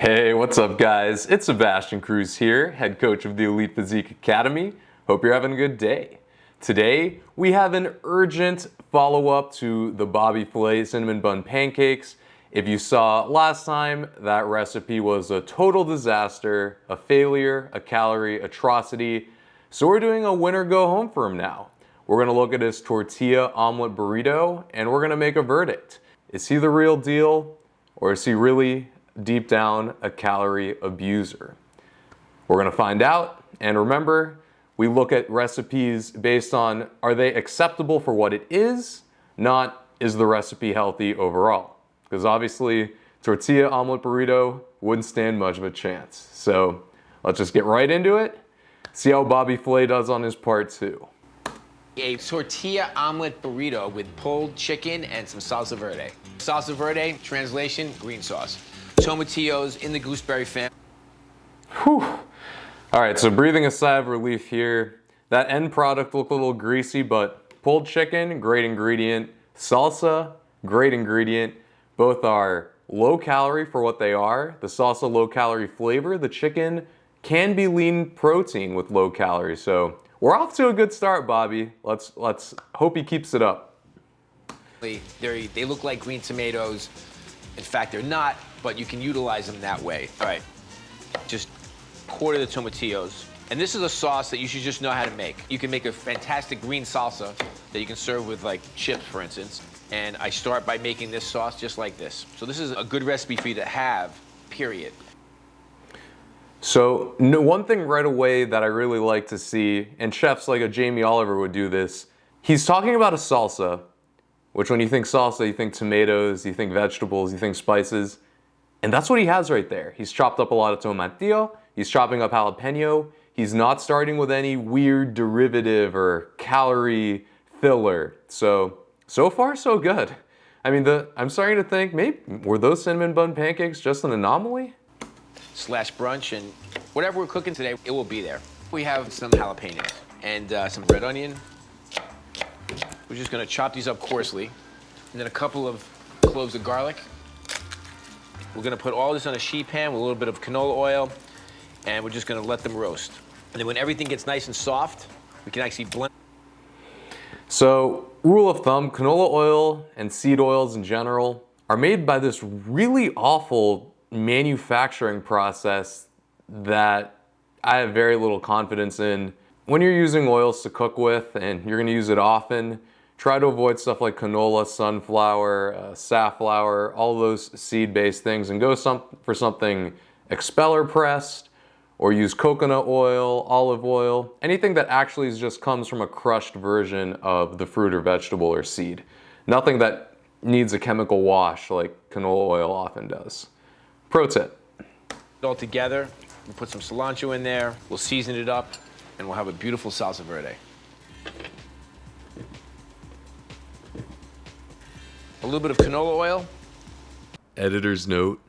Hey, what's up guys? It's Sebastian Cruz here, head coach of the Elite Physique Academy. Hope you're having a good day. Today, we have an urgent follow-up to the Bobby Flay cinnamon bun pancakes. If you saw last time, that recipe was a total disaster, a failure, a calorie atrocity. So we're doing a winner go home for him now. We're gonna look at his tortilla omelet burrito and we're gonna make a verdict. Is he the real deal or is he really deep down a calorie abuser? We're gonna find out, and remember, we look at recipes based on are they acceptable for what it is, not is the recipe healthy overall. Because obviously, tortilla omelet burrito wouldn't stand much of a chance. So let's just get right into it, see how Bobby Flay does on his part two. A tortilla omelet burrito with pulled chicken and some salsa verde. Salsa verde, translation, green sauce. Tomatillos in the gooseberry family. Whew. All right, so breathing a sigh of relief here. That end product looked a little greasy, but pulled chicken, great ingredient. Salsa, great ingredient. Both are low calorie for what they are. The salsa, low calorie flavor. The chicken can be lean protein with low calories. So we're off to a good start, Bobby. Let's hope he keeps it up. They look like green tomatoes. In fact, they're not, but you can utilize them that way. All right, just quarter the tomatillos. And this is a sauce that you should just know how to make. You can make a fantastic green salsa that you can serve with like chips, for instance. And I start by making this sauce just like this. So this is a good recipe for you to have, period. So one thing right away that I really like to see, and chefs like a Jamie Oliver would do this, he's talking about a salsa, which when you think salsa, you think tomatoes, you think vegetables, you think spices. And that's what he has right there. He's chopped up a lot of tomatillo, he's chopping up jalapeno, he's not starting with any weird derivative or calorie filler. So far so good. I mean, I'm starting to think, maybe, were those cinnamon bun pancakes just an anomaly? Slash brunch, and whatever we're cooking today, it will be there. We have some jalapenos and some red onion. We're just gonna chop these up coarsely, and then a couple of cloves of garlic. We're gonna put all this on a sheet pan with a little bit of canola oil, and we're just gonna let them roast. And then when everything gets nice and soft, we can actually blend. So, rule of thumb, canola oil and seed oils in general are made by this really awful manufacturing process that I have very little confidence in. When you're using oils to cook with and you're gonna use it often, try to avoid stuff like canola, sunflower, safflower, all those seed-based things, and go for something expeller pressed, or use coconut oil, olive oil, anything that actually just comes from a crushed version of the fruit or vegetable or seed. Nothing that needs a chemical wash like canola oil often does. Pro tip. All together, we'll put some cilantro in there, we'll season it up, and we'll have a beautiful salsa verde. A little bit of canola oil. Editor's note,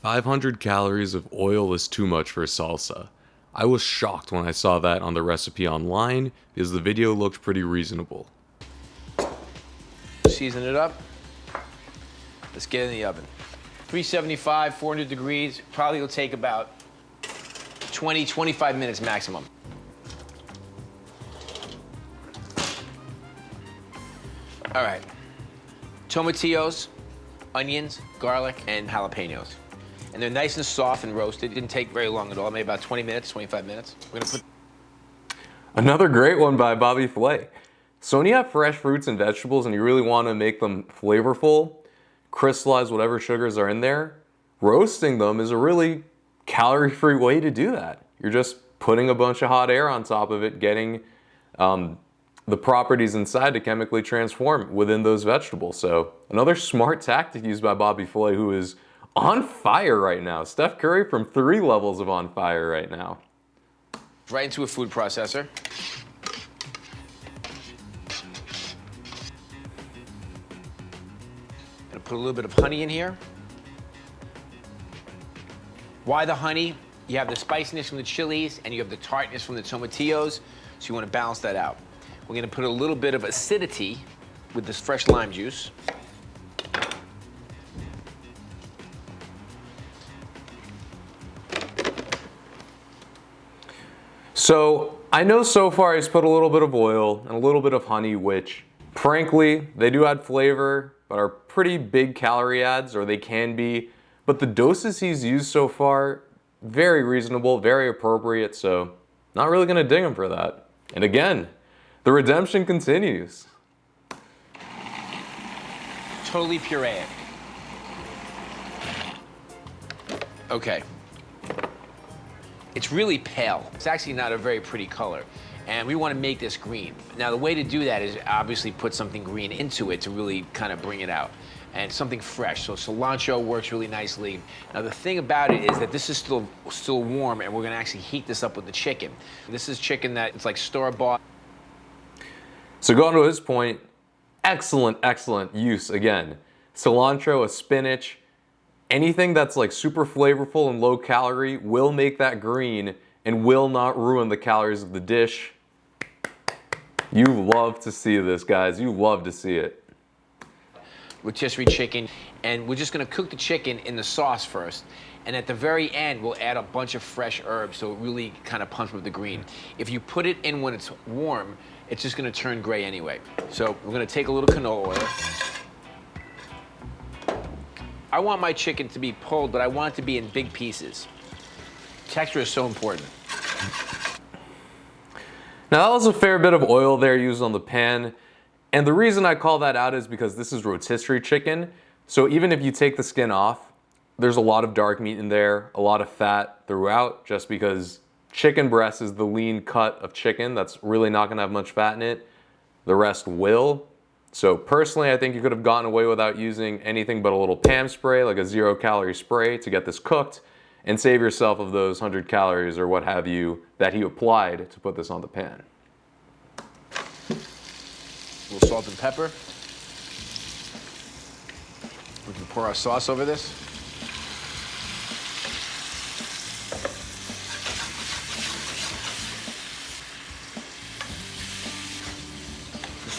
500 calories of oil is too much for salsa. I was shocked when I saw that on the recipe online because the video looked pretty reasonable. Season it up. Let's get in the oven. 375, 400 degrees, probably will take about 20, 25 minutes maximum. All right, tomatillos, onions, garlic, and jalapenos. And they're nice and soft and roasted. It didn't take very long at all, maybe about 20 minutes, 25 minutes. We're gonna put... Another great one by Bobby Flay. So when you have fresh fruits and vegetables and you really wanna make them flavorful, crystallize whatever sugars are in there, roasting them is a really calorie-free way to do that. You're just putting a bunch of hot air on top of it, getting the properties inside to chemically transform within those vegetables. So another smart tactic used by Bobby Flay, who is on fire right now. Steph Curry from 3 levels of on fire right now. Right into a food processor. Gonna put a little bit of honey in here. Why the honey? You have the spiciness from the chilies and you have the tartness from the tomatillos, so you want to balance that out. We're gonna put a little bit of acidity with this fresh lime juice. So I know so far he's put a little bit of oil and a little bit of honey, which frankly, they do add flavor, but are pretty big calorie adds, or they can be. But the doses he's used so far, very reasonable, very appropriate, so not really gonna ding him for that. And again, the redemption continues. Totally pureeic. Okay. It's really pale. It's actually not a very pretty color. And we want to make this green. Now, the way to do that is obviously put something green into it to really kind of bring it out. And something fresh. So cilantro works really nicely. Now, the thing about it is that this is still warm, and we're going to actually heat this up with the chicken. This is chicken that it's like store-bought. So going to his point, excellent, excellent use again. Cilantro, a spinach, anything that's like super flavorful and low calorie will make that green and will not ruin the calories of the dish. You love to see this, guys. You love to see it. Rotisserie chicken, and we're just gonna cook the chicken in the sauce first. And at the very end, we'll add a bunch of fresh herbs so it really kind of punches with the green. If you put it in when it's warm, it's just gonna turn gray anyway. So we're gonna take a little canola oil. I want my chicken to be pulled, but I want it to be in big pieces. Texture is so important. Now that was a fair bit of oil there used on the pan. And the reason I call that out is because this is rotisserie chicken. So even if you take the skin off, there's a lot of dark meat in there, a lot of fat throughout, just because chicken breast is the lean cut of chicken that's really not gonna have much fat in it. The rest will. So personally, I think you could have gotten away without using anything but a little Pam spray, like a 0-calorie spray to get this cooked, and save yourself of those 100 calories or what have you that he applied to put this on the pan. A little salt and pepper. We can pour our sauce over this.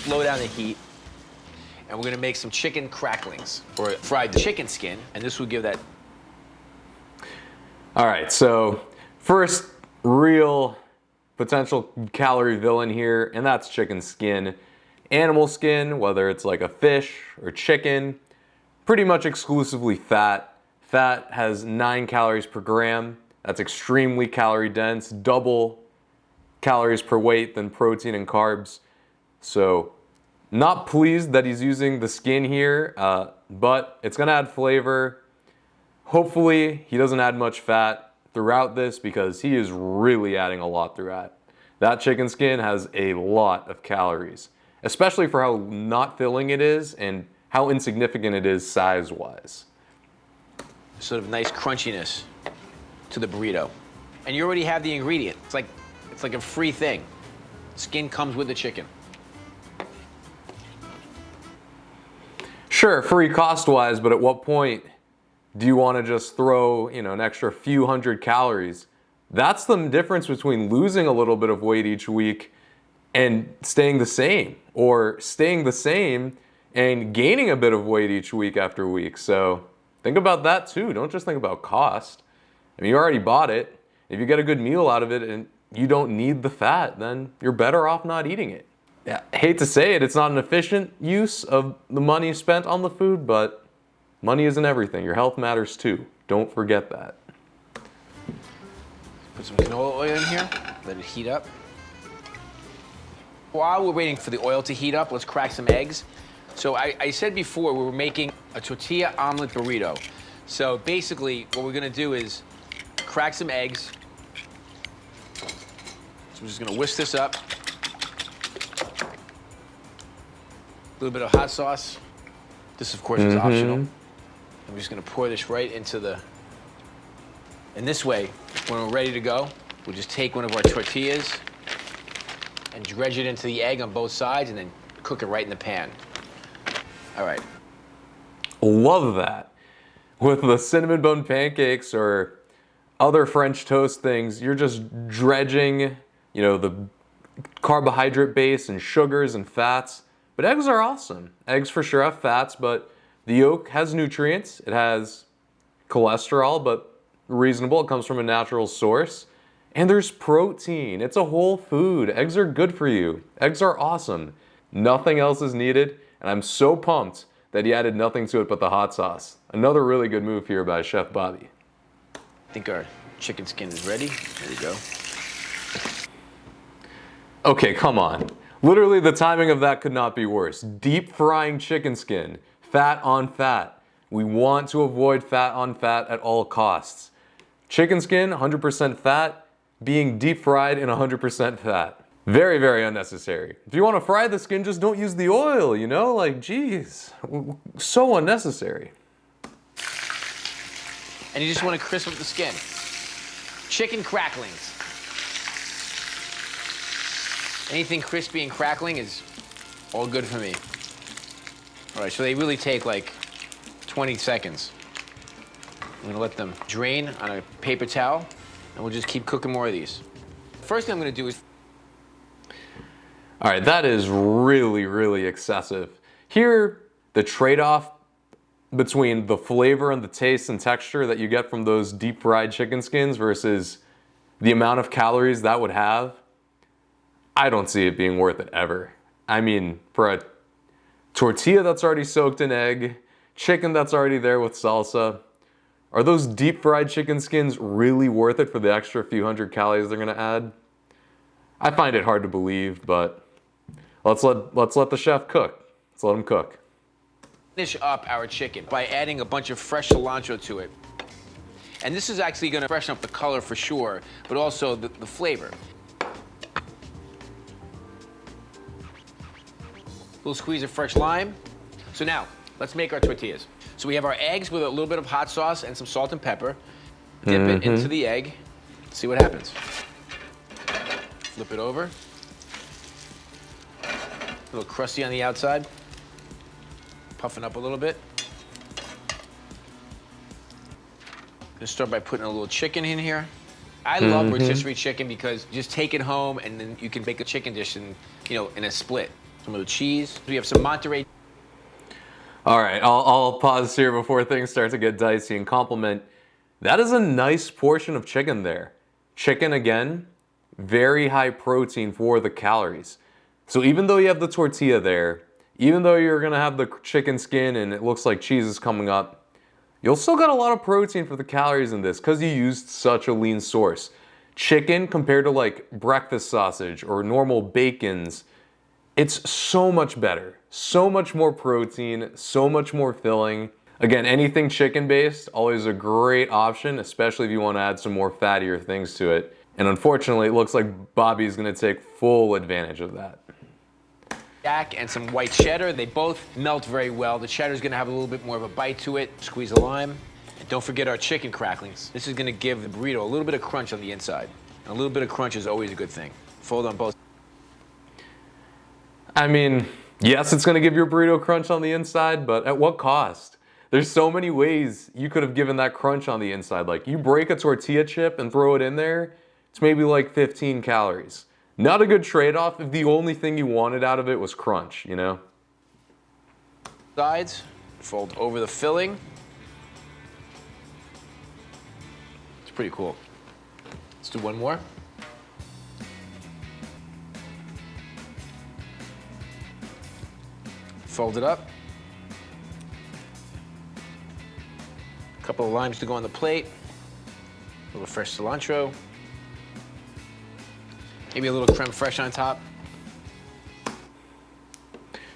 Slow down the heat. And we're gonna make some chicken cracklings, or fried chicken skin, and this will give that. All right, so first real potential calorie villain here, and that's chicken skin. Animal skin, whether it's like a fish or chicken, pretty much exclusively fat. Fat has 9 calories per gram. That's extremely calorie dense, double calories per weight than protein and carbs. So not pleased that he's using the skin here, but it's gonna add flavor. Hopefully he doesn't add much fat throughout this because he is really adding a lot throughout. That chicken skin has a lot of calories, especially for how not filling it is and how insignificant it is size-wise. Sort of nice crunchiness to the burrito. And you already have the ingredient. It's like a free thing. Skin comes with the chicken. Sure, free cost-wise, but at what point do you want to just throw, an extra few hundred calories? That's the difference between losing a little bit of weight each week and staying the same, or staying the same and gaining a bit of weight each week after week. So think about that too. Don't just think about cost. I mean, you already bought it. If you get a good meal out of it and you don't need the fat, then you're better off not eating it. Yeah, I hate to say it, it's not an efficient use of the money spent on the food, but money isn't everything. Your health matters too. Don't forget that. Put some canola oil in here, let it heat up. While we're waiting for the oil to heat up, let's crack some eggs. So I said before we were making a tortilla omelet burrito. So basically what we're gonna do is crack some eggs. So we're just gonna whisk this up. A little bit of hot sauce. This, of course, is optional. I'm just gonna pour this right into the... And this way, when we're ready to go, we'll just take one of our tortillas and dredge it into the egg on both sides and then cook it right in the pan. All right. Love that. With the cinnamon bun pancakes or other French toast things, you're just dredging, the carbohydrate base and sugars and fats. But eggs are awesome. Eggs for sure have fats, but the yolk has nutrients. It has cholesterol, but reasonable. It comes from a natural source. And there's protein. It's a whole food. Eggs are good for you. Eggs are awesome. Nothing else is needed, and I'm so pumped that he added nothing to it but the hot sauce. Another really good move here by Chef Bobby. I think our chicken skin is ready. There we go. Okay, come on. Literally, the timing of that could not be worse. Deep frying chicken skin, fat on fat. We want to avoid fat on fat at all costs. Chicken skin, 100% fat, being deep fried in 100% fat. Very, very unnecessary. If you want to fry the skin, just don't use the oil, you know? Like, geez, so unnecessary. And you just want to crisp up the skin. Chicken cracklings. Anything crispy and crackling is all good for me. All right, so they really take like 20 seconds. I'm gonna let them drain on a paper towel, and we'll just keep cooking more of these. First thing I'm gonna do is... All right, that is really, really excessive. Here, the trade-off between the flavor and the taste and texture that you get from those deep fried chicken skins versus the amount of calories that would have, I don't see it being worth it ever. I mean, for a tortilla that's already soaked in egg, chicken that's already there with salsa, are those deep fried chicken skins really worth it for the extra few hundred calories they're gonna add? I find it hard to believe, but let's let the chef cook. Let's let him cook. Finish up our chicken by adding a bunch of fresh cilantro to it. And this is actually gonna freshen up the color for sure, but also the flavor. Little squeeze of fresh lime. So now, let's make our tortillas. So we have our eggs with a little bit of hot sauce and some salt and pepper. Dip it into the egg. See what happens. Flip it over. A little crusty on the outside. Puffing up a little bit. Gonna start by putting a little chicken in here. I love rotisserie chicken because you just take it home and then you can make a chicken dish in a split. Some little cheese. We have some Monterey. All right, I'll pause here before things start to get dicey and compliment. That is a nice portion of chicken there. Chicken, again, very high protein for the calories. So even though you have the tortilla there, even though you're gonna have the chicken skin and it looks like cheese is coming up, you'll still got a lot of protein for the calories in this because you used such a lean source. Chicken compared to like breakfast sausage or normal bacons, it's so much better, so much more protein, so much more filling. Again, anything chicken-based, always a great option, especially if you want to add some more fattier things to it. And unfortunately, it looks like Bobby's gonna take full advantage of that. Jack and some white cheddar, they both melt very well. The cheddar's gonna have a little bit more of a bite to it. Squeeze a lime. And don't forget our chicken cracklings. This is gonna give the burrito a little bit of crunch on the inside. And a little bit of crunch is always a good thing. Fold on both. I mean, yes, it's gonna give your burrito crunch on the inside, but at what cost? There's so many ways you could have given that crunch on the inside. Like, you break a tortilla chip and throw it in there, it's maybe like 15 calories. Not a good trade-off if the only thing you wanted out of it was crunch, you know? Sides, fold over the filling. It's pretty cool. Let's do one more. Fold it up. A couple of limes to go on the plate. A little fresh cilantro. Maybe a little creme fraiche on top.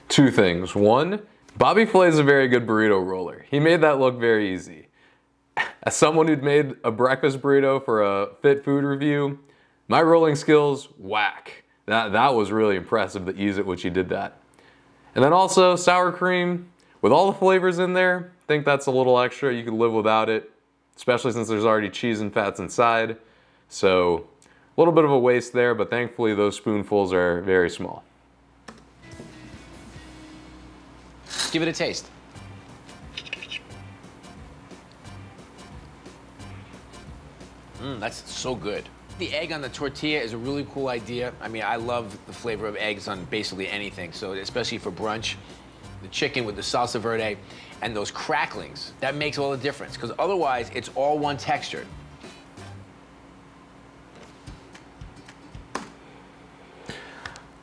Two things. One, Bobby Flay is a very good burrito roller. He made that look very easy. As someone who'd made a breakfast burrito for a Fit Food review, my rolling skills, whack. That was really impressive, the ease at which he did that. And then also, sour cream, with all the flavors in there, I think that's a little extra. You could live without it, especially since there's already cheese and fats inside. So, a little bit of a waste there, but thankfully those spoonfuls are very small. Give it a taste. That's so good. The egg on the tortilla is a really cool idea. I mean, I love the flavor of eggs on basically anything, so especially for brunch. The chicken with the salsa verde and those cracklings, that makes all the difference, because otherwise it's all one texture.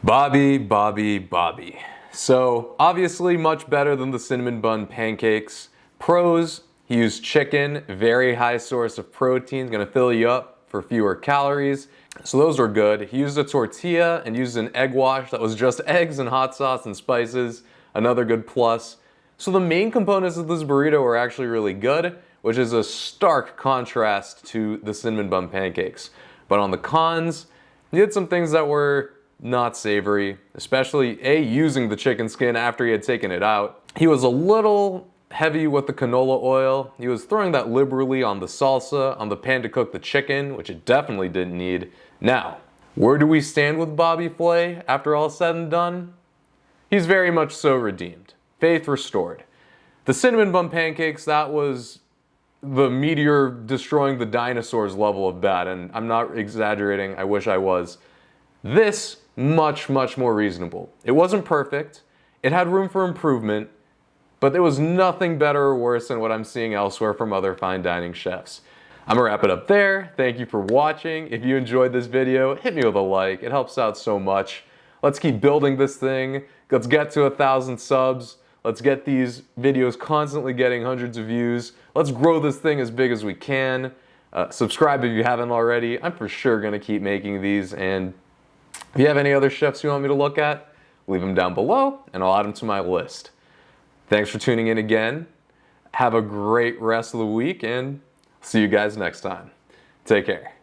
Bobby. So obviously much better than the cinnamon bun pancakes. Pros, he used chicken, very high source of protein, gonna fill you up for fewer calories. So those are good. He used a tortilla and used an egg wash that was just eggs and hot sauce and spices, another good plus. So the main components of this burrito were actually really good, which is a stark contrast to the cinnamon bun pancakes. But on the cons, he had some things that were not savory, especially using the chicken skin after he had taken it out. He was a little heavy with the canola oil. He was throwing that liberally on the salsa, on the pan to cook the chicken, which it definitely didn't need. Now, where do we stand with Bobby Flay after all said and done? He's very much so redeemed. Faith restored. The cinnamon bun pancakes, that was the meteor destroying the dinosaurs level of bad, and I'm not exaggerating, I wish I was. This, much more reasonable. It wasn't perfect, it had room for improvement, but there was nothing better or worse than what I'm seeing elsewhere from other fine dining chefs. I'm gonna wrap it up there. Thank you for watching. If you enjoyed this video, hit me with a like. It helps out so much. Let's keep building this thing. Let's get to 1,000 subs. Let's get these videos constantly getting hundreds of views. Let's grow this thing as big as we can. Subscribe if you haven't already. I'm for sure gonna keep making these, and if you have any other chefs you want me to look at, leave them down below and I'll add them to my list. Thanks for tuning in again. Have a great rest of the week and see you guys next time. Take care.